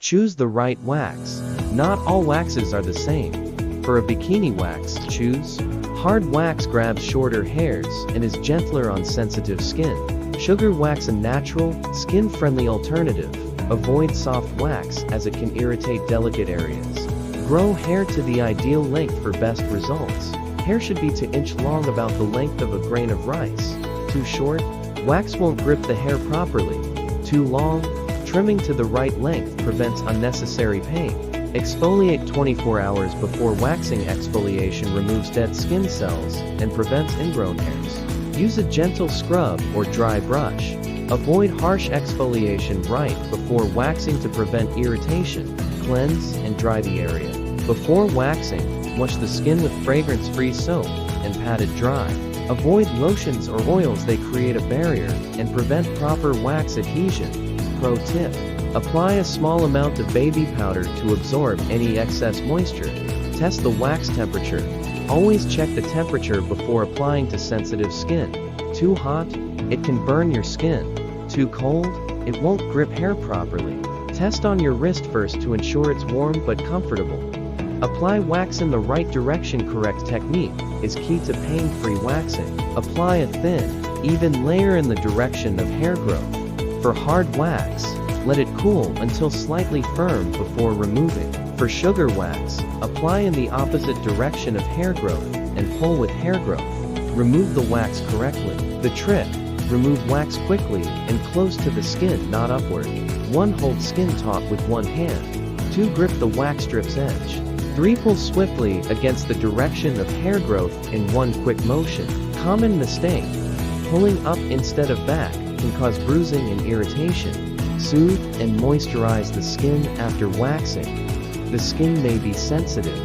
Choose the right wax. Not all waxes are the same. For a bikini wax, choose hard wax grabs shorter hairs and is gentler on sensitive skin. Sugar wax, a natural, skin-friendly alternative. Avoid soft wax as it can irritate delicate areas. Grow hair to the ideal length for best results. Hair should be 2-inch long, about the length of a grain of rice. Too short? Wax won't grip the hair properly. Too long? Trimming to the right length prevents unnecessary pain. Exfoliate 24 hours before waxing. Exfoliation removes dead skin cells and prevents ingrown hairs. Use a gentle scrub or dry brush. Avoid harsh exfoliation right before waxing to prevent irritation. Cleanse and dry the area. Before waxing, wash the skin with fragrance-free soap and pat it dry. Avoid lotions or oils, they create a barrier and prevent proper wax adhesion. Pro tip: apply a small amount of baby powder to absorb any excess moisture. Test the wax temperature. Always check the temperature before applying to sensitive skin. Too hot? It can burn your skin. Too cold? It won't grip hair properly. Test on your wrist first to ensure it's warm but comfortable. Apply wax in the right direction. Correct technique is key to pain-free waxing. Apply a thin, even layer in the direction of hair growth. For hard wax, let it cool until slightly firm before removing. For sugar wax, apply in the opposite direction of hair growth and pull with hair growth. Remove the wax correctly. The trick: remove wax quickly and close to the skin, not upward. 1. Hold skin taut with one hand. 2. Grip the wax strip's edge. 3. Pull swiftly against the direction of hair growth in one quick motion. Common mistake: pulling up instead of back can cause bruising and irritation. Soothe and moisturize the skin after waxing. The skin may be sensitive.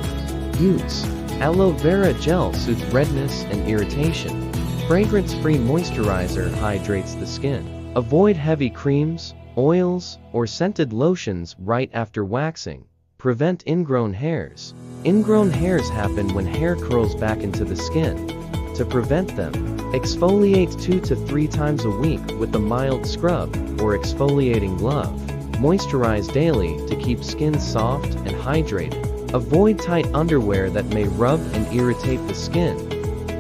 Use aloe vera gel, soothes redness and irritation. Fragrance-free moisturizer hydrates the skin. Avoid heavy creams, oils, or scented lotions right after waxing. Prevent ingrown hairs. Ingrown hairs happen when hair curls back into the skin. To prevent them, exfoliate 2 to 3 times a week with a mild scrub or exfoliating glove. Moisturize daily to keep skin soft and hydrated. Avoid tight underwear that may rub and irritate the skin.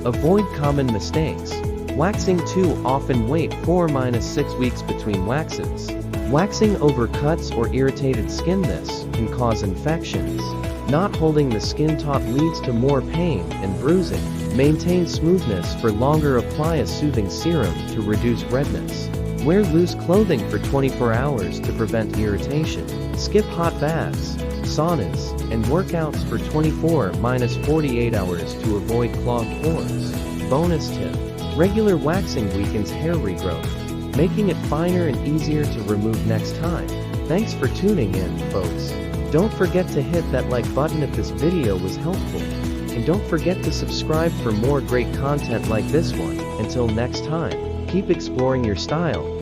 Avoid common mistakes. Waxing too often. Wait 4-6 weeks between waxes. Waxing over cuts or irritated skin. This can cause infections. Not holding the skin taut leads to more pain and bruising. Maintain smoothness for longer. Apply a soothing serum to reduce redness. Wear loose clothing for 24 hours to prevent irritation. Skip hot baths, saunas, and workouts for 24-48 hours to avoid clogged pores. Bonus tip: regular waxing weakens hair regrowth, making it finer and easier to remove next time. Thanks for tuning in, folks. Don't forget to hit that like button if this video was helpful. And don't forget to subscribe for more great content like this one. Until next time, keep exploring your style.